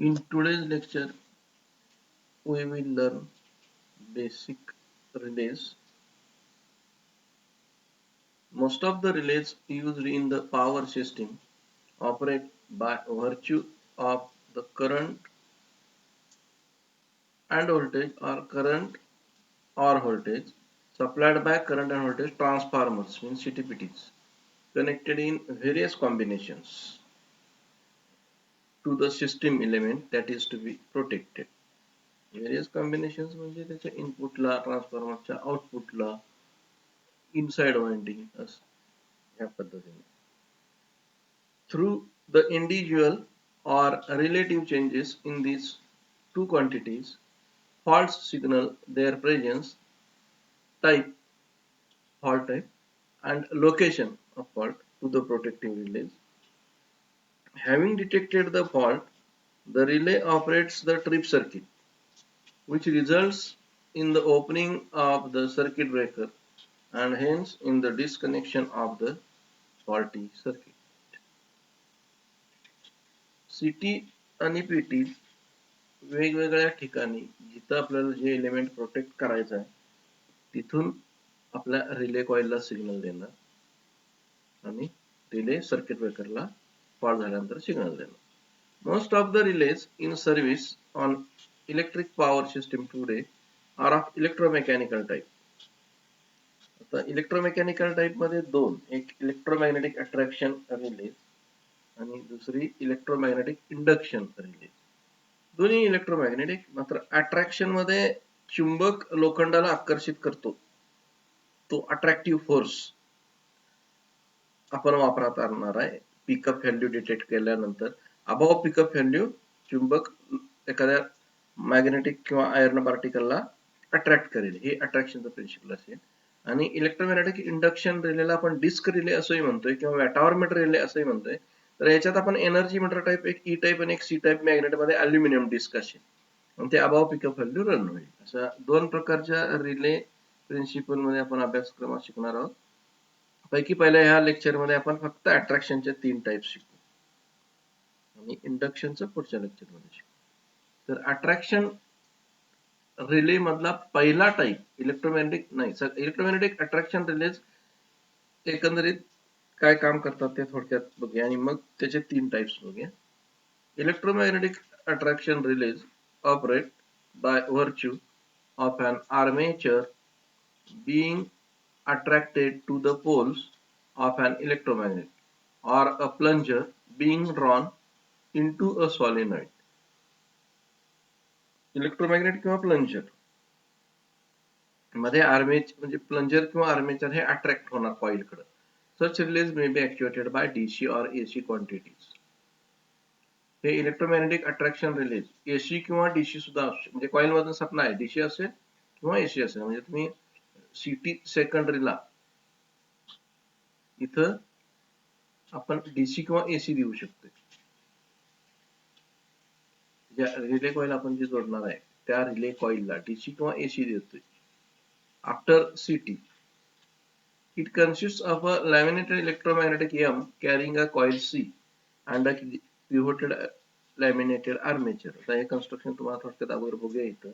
In today's lecture, we will learn basic relays. Most of the relays used in the power system operate by virtue of the current and voltage or current or voltage supplied by current and voltage transformers means CTPTs connected in various combinations to the system element that is to be protected. Various combinations म्हणजे त्याच्या इनपुटला ट्रान्सफॉर्मरच्या आउटपुटला inside winding या पद्धतीने through the individual or relative changes in these two quantities faults signal their presence type fault type and location of fault to the protective relays. Having detected the fault, the relay operates the trip circuit, which results in the opening of the circuit breaker and hence in the disconnection of the faulty circuit. CT आणि PT वेगवेगळ्या ठिकाणी जिथं आपल्याला जे element protect करायचं आहे तिथून आपल्या रिले कॉइलला सिग्नल देणार आणि रिले सर्किट ब्रेकरला फॉल्ट झाल्यानंतर सिग्नल देणार. Most of the relays in service on electric power system today are of electromechanical type. आता इलेक्ट्रोमेकॅनिकल टाइप मध्ये दोन, एक इलेक्ट्रोमॅग्नेटिक अट्रॅक्शन रिले आणि दुसरी इलेक्ट्रोमॅग्नेटिक इंडक्शन रिले. दोन्ही इलेक्ट्रोमॅग्नेटिक, मात्र अट्रॅक्शन मध्ये चुंबक लोखंडाला आकर्षित करतो, तो अट्रॅक्टिव्ह फोर्स आपण वापरात आणणार आहे. पिकअप व्हॅल्यू डिटेक्ट केल्यानंतर अबव पिकअप व्हॅल्यू चुंबक एखाद्या मॅग्नेटिक किंवा आयर्न पार्टिकलला अट्रॅक्ट करेल, हे अट्रॅक्शनचं प्रिन्सिपल असेल. आणि इलेक्ट्रोमॅग्नेटिक इंडक्शन रिलेला आपण डिस्क रिले असंही म्हणतोय किंवा वॅटॉवर मीटर रिले असंही म्हणतोय. तर याच्यात आपण एनर्जी मीटर टाइप, एक ई टाइप आणि एक सी टाइप मॅग्नेट मध्ये अल्युमिनियम डिस्क असेल आणि ते अबाव पिकअप व्हॅल्यू रन होईल. अशा दोन प्रकारच्या रिले प्रिन्सिपल मध्ये आपण अभ्यासक्रमात शिकणार आहोत. पैकी पहिल्या ह्या लेक्चर मध्ये आपण फक्त अट्रॅक्शनचे 3 टाइप शिकू आणि इंडक्शनचं पुढच्या लेक्चर मध्ये शिकू. तर अट्रॅक्शन रिले मधला पहिला टाइप इलेक्ट्रोमॅग्नेटिक अट्रॅक्शन रिलेज एकंदरीत काय काम करतात ते थोडक्यात बघूया आणि मग त्याचे 3 टाइप्स बघूया. Electromagnetic attraction relays operate by virtue of an armature being attracted to the poles of an electromagnet or a plunger being drawn into a solenoid. Electromagnet किंवा प्लंजर मध्ये म्हणजे प्लंजर किंवा आर्मेचर हे अट्रॅक्ट होणार coil कडे. Such relays may be actuated by DC or AC quantities. हे electromagnetic attraction release AC किंवा DC सुद्धा असू शकते. म्हणजे कॉइल मधून सप्लाय DC असेल किंवा AC असेल. म्हणजे तुम्ही CT सेकंडरीला इथं आपण DC किंवा AC देऊ शकतो. ज्या रिले कॉइल आपण जे जोडणार आहे त्या रिले कॉइलला DC किंवा AC देतोय. After CT, it consists of a laminated electromagnetic M carrying a coil C and a pivoted laminated armature. आता हे कन्स्ट्रक्शन तुम्हाला थोडक्यात अगोदर बघूया. इथं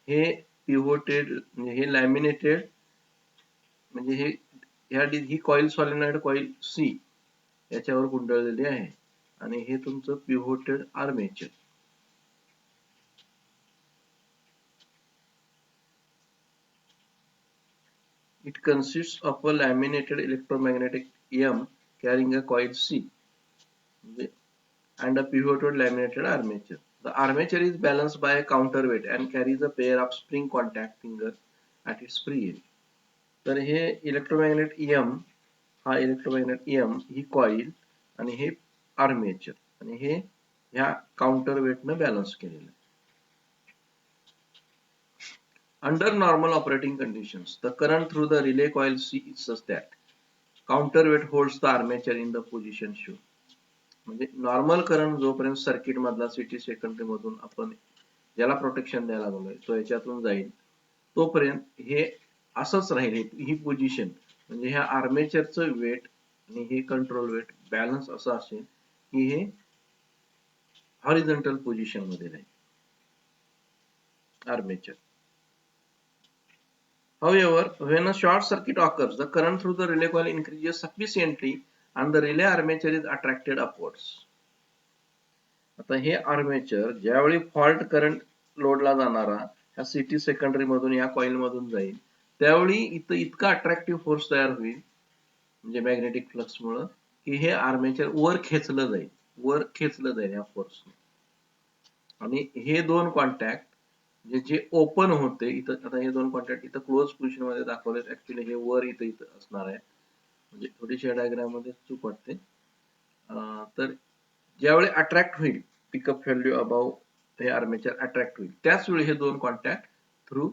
हे पिव्होटेड म्हणजे हे लॅमिनेटेड म्हणजे ही कॉइल सॉलिनॉइड कॉइल C याच्यावर गुंडाळलेली आहे आणि हे तुमचं पिव्होटेड armature. It consists of a laminated electromagnetic M carrying a coil C and a pivoted laminated armature. The armature is balanced by a counterweight and carries a pair of spring contact fingers at its free end. तर हे electromagnet M, हा electromagnet M ही coil आणि हे armature आणि हे ह्या काउंटरवेटने balance केलेलं आहे. Under normal operating conditions, the current through the relay coil C is such that counterweight holds the armature in the position shown. म्हणजे नॉर्मल करंट जोपर्यंत सर्किट मधला सिटी सेकंडरी मधून आपण ज्याला प्रोटेक्शन द्यायला लागलोय तो याच्यातून जाईल तोपर्यंत हे असंच राहील. ही पोझिशन म्हणजे ह्या आर्मेचरचं वेट आणि हे कंट्रोल वेट बॅलन्स असं असेल की हे हॉरिझॉन्टल पोझिशन मध्ये राहील armature. However, when a short circuit occurs, the current through the relay coil increases sufficiently and the relay armature is attracted upwards. आता हे आर्मेचर ज्यावेळी फॉल्ट करंट लोडला जाणारा ह्या सिटी सेकंडरी मधून या कॉइल मधून जाईल त्यावेळी इथं इतका अट्रॅक्टिव्ह फोर्स तयार होईल म्हणजे मॅग्नेटिक फ्लक्स मुळे की हे आर्मेचर वर खेचलं जाईल या फोर्स. आणि हे दोन कॉन्टॅक्ट जे ओपन होते इथं आता हे दोन कॉन्टॅक्ट इथं क्लोज पोझिशन मध्ये दाखवले ऍक्च्युली हे वर इथं असणार आहे म्हणजे थोडीशी डायग्राम मध्ये चूक वाटते. तर ज्यावेळी अट्रॅक्ट होईल पिकअप व्हॅल्यू अबाव हे आर्मेचर अट्रॅक्ट होईल त्याच वेळी हे दोन कॉन्टॅक्ट थ्रू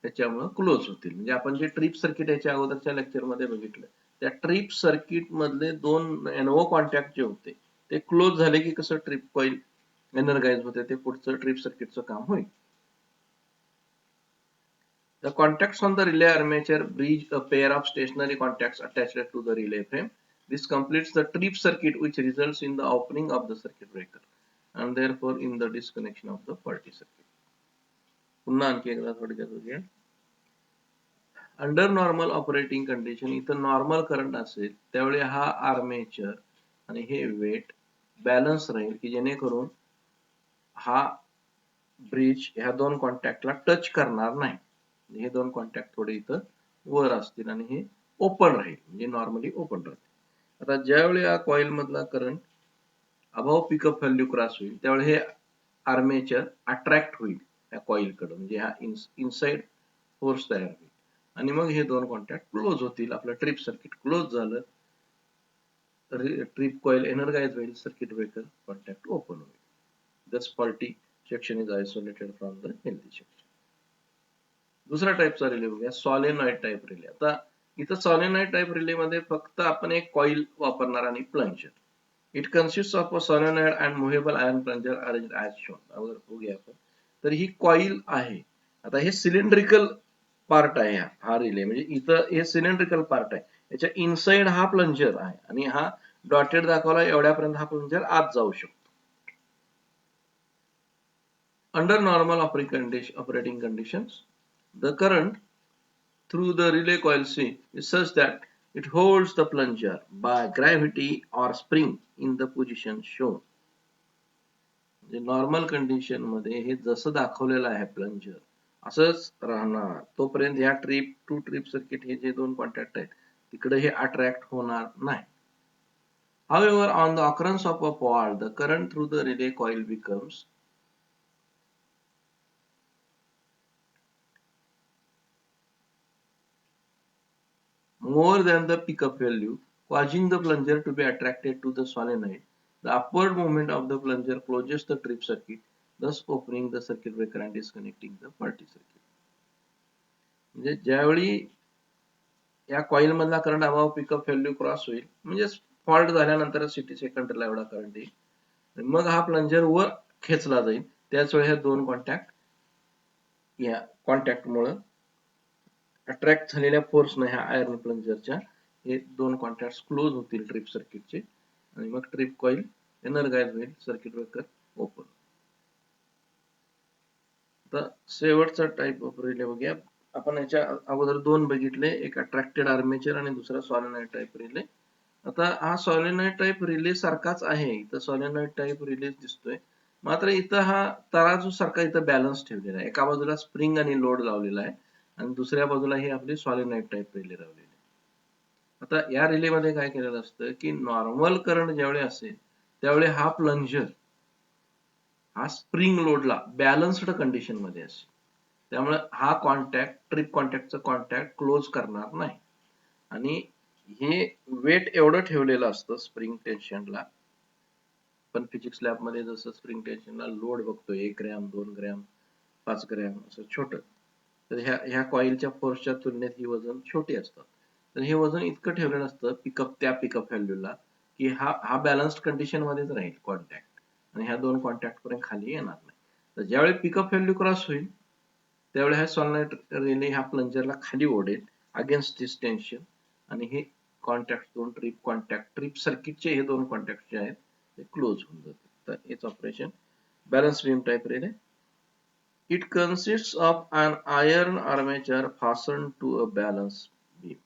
त्याच्यामुळे क्लोज होतील. म्हणजे आपण जे ट्रिप सर्किट याच्या अगोदरच्या लेक्चर मध्ये बघितलं त्या ट्रिप सर्किट मधले दोन एनओ कॉन्टॅक्ट जे होते ते क्लोज झाले की कसं ट्रिप कॉइल एनर्गाइज होते ते पुढचं ट्रिप सर्किटचं काम होईल. The contacts on the relay armature bridge a pair of stationary contacts attached to the relay frame. This completes the trip circuit which results in the opening of the circuit breaker and therefore in the disconnection of the faulty circuit. पुन्हा आणखी एकदा थोडक्यात बघूया. Under normal operating condition इथं normal current असेल त्यावेळी हा armature आणि हे वेट बॅलन्स राहील की जेणेकरून हा ब्रिज ह्या दोन कॉन्टॅक्टला टच करणार नाही. हे दोन कॉन्टॅक्ट थोडे इथं वर असतील आणि हे ओपन राहील म्हणजे नॉर्मली ओपन राहते. आता ज्यावेळी हा कॉइल मधला current above pickup value cross होईल त्यावेळी हे आर्मेचर अट्रॅक्ट होईल या कॉइल कडे म्हणजे हा इनसाइड फोर्स तयार होईल आणि मग हे दोन कॉन्टॅक्ट क्लोज होतील. आपलं ट्रिप सर्किट क्लोज झालं तर ट्रिप कॉइल एनर्गाइज होईल सर्किट ब्रेकर कॉन्टॅक्ट ओपन होईल. Thus faulty section is isolated from the healthy section. दुसरा टाइपचा रिले बघूया सॉलेनॉइड टाइप रिले. आता इथं सॉलेनॉइड टाइप रिले मध्ये फक्त आपण एक कॉइल वापरणार आणि plunger. It consist of a solenoid and movable iron plunger arrange as shown. अगोदर बघूया आपण. तर ही कॉइल आहे. आता हे सिलेंड्रिकल पार्ट आहे हा रिले म्हणजे इथं हे सिलेंड्रिकल पार्ट आहे याच्या इनसाइड हा प्लंजर आहे आणि हा डॉटेड दाखवला एवढ्यापर्यंत हा प्लंजर आत जाऊ शकतो. Under normal operating conditions, the current through the relay coil C is such that it holds the plunger by gravity or spring in the position shown. म्हणजे नॉर्मल कंडिशन मध्ये हे जसं दाखवलेलं आहे प्लंजर असंच राहणार तोपर्यंत ह्या ट्रिप टू ट्रिप सर्किट हे जे दोन कॉन्टॅक्ट आहेत तिकडे हे अट्रॅक्ट होणार नाही. However, on the occurrence of a fault, the current through the relay coil becomes more than the pickup value, causing the plunger to be attracted to the solenoid. The upward movement of the plunger closes the trip circuit, thus opening the circuit breaker and disconnecting the faulty circuit. म्हणजे ज्यावेळी या coil मधला current above pickup value cross होईल म्हणजे fault झाल्यानंतर city सेकंडरीला एवढा current येईल मग हा प्लंजर वर खेचला जाईल त्याच वेळी हे दोन कॉन्टॅक्ट या कॉन्टॅक्ट मुळे अट्रॅक्ट झालेल्या फोर्सने ह्या आयर्न प्लंजरच्या हे दोन कॉन्टॅक्ट्स क्लोज होतील ट्रिप सर्किटचे आणि मग ट्रिप कॉइल एनर्गाइज होईल सर्किट ब्रेकर ओपन. आता शेवटचा टाइप ऑफ रिले बघूया. आपण याच्या अगोदर दोन बघितले एक अट्रॅक्टेड आर्मेचर आणि दुसरा सॉलेनॉइड टाइप रिले. आता हा सॉलेनॉइड टाइप रिले सारखाच आहे इथं सॉलेनॉइड टाइप रिले दिसतोय मात्र इथं हा तराजू सारखा इथं बॅलन्स ठेवलेला आहे. एका बाजूला स्प्रिंग आणि लोड लावलेला आहे आणि दुसऱ्या बाजूला ही आपली सॉलेनॉइड टाइप रिले लावलेली आहे. आता या रिले मध्ये काय केलेलं असतं की नॉर्मल करंट ज्यावेळी असेल त्यावेळी हा प्लंजर हा स्प्रिंग लोडला बॅलन्स्ड कंडिशन मध्ये असेल त्यामुळे हा कॉन्टॅक्ट ट्रिप कॉन्टॅक्टचा कॉन्टॅक्ट क्लोज करणार नाही आणि हे वेट एवढं ठेवलेलं असतं स्प्रिंग टेन्शनला. पण फिजिक्स लॅब मध्ये जसं स्प्रिंग टेन्शनला लोड बघतो 1 ग्रॅम 2 ग्रॅम 5 ग्रॅम असं छोटं तर ह्या कॉइलच्या फोर्सच्या तुलनेत ही वजन छोटी असतात. तर हे वजन इतकं ठेवलेलं असतं त्या पिकअप व्हॅल्यूला की हा बॅलन्स्ड कंडिशन मध्येच राहील कॉन्टॅक्ट आणि ह्या दोन कॉन्टॅक्ट पर्यंत खाली येणार नाही. तर ज्यावेळी पिकअप व्हॅल्यू क्रॉस होईल त्यावेळी हा सॉलेनॉइड रिले ह्या प्लंजरला खाली ओढेल अगेन्स्ट दिस टेन्शन आणि हे कॉन्टॅक्ट दोन ट्रिप सर्किटचे हे दोन कॉन्टॅक्ट जे आहेत ते क्लोज होऊन जातील. तर its operation balance beam type relay. It consists of an iron armature fastened to a balance beam.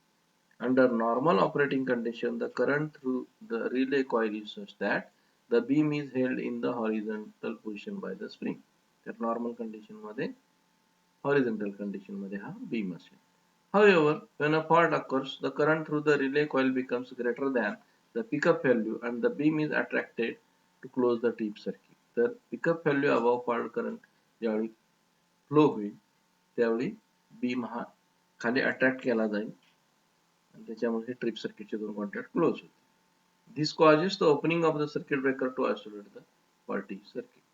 Under normal operating condition, the current through the relay coil is such that the beam is held in the horizontal position by the spring. तर normal condition मध्ये horizontal condition मध्ये हा beam असेल. However, when a fault occurs, the current through the relay coil becomes greater than the pickup value and the beam is attracted to close the tip circuit. तर pickup value above fault current ज्यावेळी flow होईल त्यावेळी beam हा खाली attract केला जाईल आणि त्याच्यामुळे ट्रिप सर्किटचे दोन कॉन्टॅक्ट क्लोज होतील. This causes the opening of the circuit breaker to isolate the faulty circuit.